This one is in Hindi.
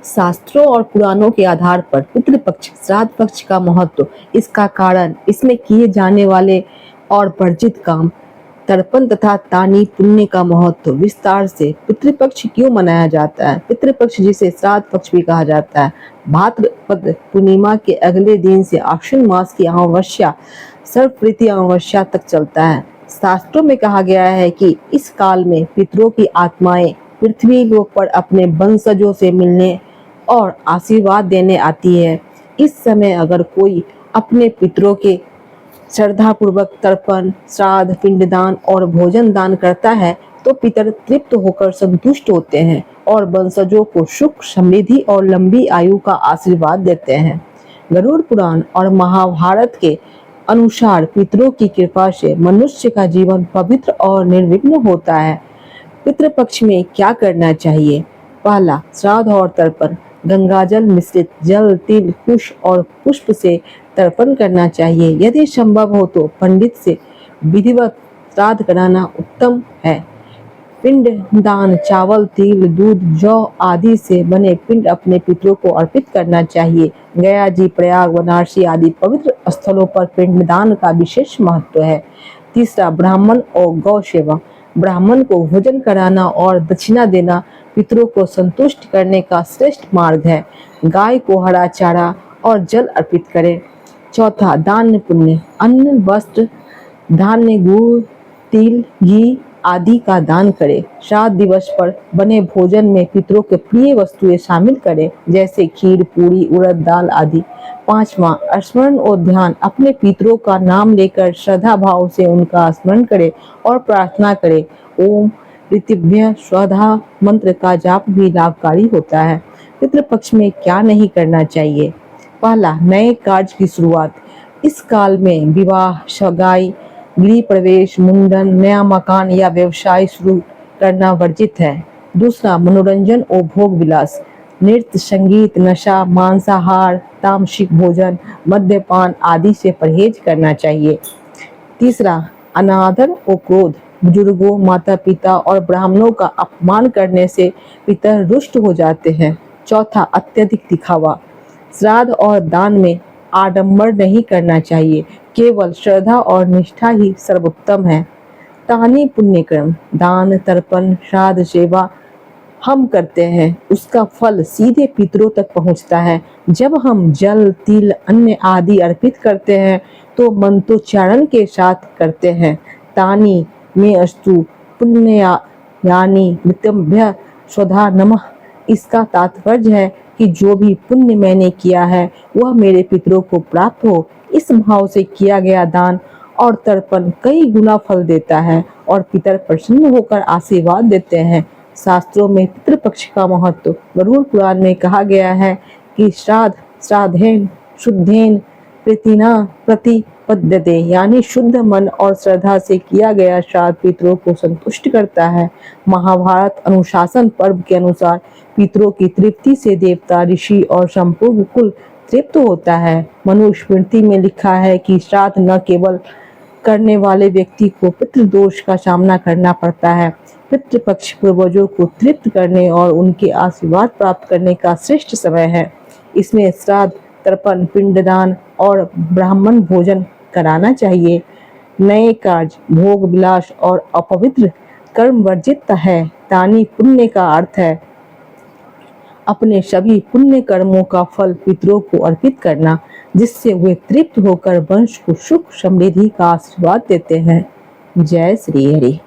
शास्त्रों और पुराणों के आधार पर पितृपक्ष श्राद्ध पक्ष का महत्व, इसका कारण, इसमें किए जाने वाले और वर्जित काम, तर्पण तथा तानी पुण्य का महत्व, विस्तार से पितृपक्ष क्यों मनाया जाता है। पितृपक्ष जिसे श्राद्ध पक्ष भी कहा जाता है, भाद्रपद पूर्णिमा के अगले दिन से आश्विन मास की अमावस्या सर्वप्रीति अमावस्या तक चलता है। शास्त्रों में कहा गया है कि इस काल में पितरों की आत्माएं पृथ्वी लोक पर अपने वंशजों से मिलने और आशीर्वाद देने आती है। इस समय अगर कोई अपने पितरों के श्रद्धा पूर्वक तर्पण, श्राद्ध, पिंडदान और भोजन दान करता है तो पितर तृप्त होकर संतुष्ट होते हैं और वंशजों को सुख, समृद्धि और लंबी आयु का आशीर्वाद देते हैं। गरुड़ पुराण और महाभारत के अनुसार पितरों की कृपा से मनुष्य का जीवन पवित्र और निर्विघ्न होता है। पितृपक्ष में क्या करना चाहिए? पहला, श्राद्ध और तर्पण। गंगाजल मिश्रित जल, तिल, कुश और पुष्प से तर्पण करना चाहिए। यदि संभव हो तो पंडित से विधिवत श्राद्ध कराना उत्तम है। पिंड दान, चावल, तिल, दूध, जौ आदि से बने पिंड अपने पितरों को अर्पित करना चाहिए। गया जी, प्रयाग, वाराणसी आदि पवित्र स्थलों पर पिंडदान का विशेष महत्व है। तीसरा, ब्राह्मण और गौ सेवा। ब्राह्मण को भोजन कराना और दक्षिणा देना पितरों को संतुष्ट करने का श्रेष्ठ मार्ग है। गाय को हरा चारा और जल अर्पित करें। चौथा, दान पुण्य। अन्न, वस्त्र, धान्य, गुड़, तिल, घी आदि का दान करें। श्राद्ध दिवस पर बने भोजन में पितरों के प्रिय वस्तुएं शामिल करें, जैसे खीर, पूरी, उड़द दाल आदि। पांचवा, स्मरण और ध्यान। अपने पितरों का नाम लेकर श्रद्धा भाव से उनका स्मरण करें और प्रार्थना करें। ओम ऋतिभ्य स्वधा मंत्र का जाप भी लाभकारी होता है। पितृपक्ष में क्या नहीं करना चाहिए? पहला, नए कार्य की शुरुआत। इस काल में विवाह, सगाई, गृह प्रवेश, मुंडन, नया मकान या व्यवसाय शुरू करना वर्जित है। दूसरा, मनोरंजन और भोग विलास। नृत्य, संगीत, नशा, मांसाहार, तामसिक भोजन, मद्यपान आदि से परहेज करना चाहिए। तीसरा, अनादर और क्रोध। बुजुर्गों, माता पिता और ब्राह्मणों का अपमान करने से पितर रुष्ट हो जाते हैं। चौथा, अत्यधिक दिखावा। श्राद्ध और दान में आडंबर नहीं करना चाहिए, केवल श्रद्धा और निष्ठा ही सर्वोत्तम है। तानी पुण्यक्रम। दान, तर्पण, श्राद्ध सेवा हम करते हैं, उसका फल सीधे पितरों तक पहुंचता है। जब हम जल, तिल, अन्न आदि अर्पित करते हैं तो मंत्रोच्चारण के साथ करते हैं। तानी में अस्तु पुण्य यानी मृतभ्य स्वधा नमः। इसका तात्पर्य है कि जो भी पुण्य मैंने किया है वह मेरे पितरों को प्राप्त हो। इस भाव से किया गया दान और तर्पण कई गुना फल देता है और पितर प्रसन्न होकर आशीर्वाद देते हैं। शास्त्रों में पितृपक्ष का महत्व। गरुड़ पुराण में कहा गया है कि श्राद्ध श्राद्धेन शुद्धेन प्रीतिना प्रतिपद्यते, यानी शुद्ध मन और श्रद्धा से किया गया श्राद्ध पितरों को संतुष्ट करता है। महाभारत अनुशासन पर्व के अनुसार पितरों की तृप्ति से देवता, ऋषि और संपूर्ण कुल तृप्त होता है। मनुस्मृति में लिखा है कि श्राद्ध न केवल करने वाले व्यक्ति को पितृदोष का सामना करना पड़ता है। पितृपक्ष पूर्वजों को तृप्त करने और उनके आशीर्वाद प्राप्त करने का श्रेष्ठ समय है। इसमें श्राद्ध, तर्पण, पिंडदान और ब्राह्मण भोजन कराना चाहिए। नए कार्य, भोग विलास और अपवित्र कर्म वर्जित है। तानी पुण्य का अर्थ है अपने सभी पुण्य कर्मों का फल पितरों को अर्पित करना, जिससे वे तृप्त होकर वंश को सुख समृद्धि का आशीर्वाद देते हैं। जय श्री हरि।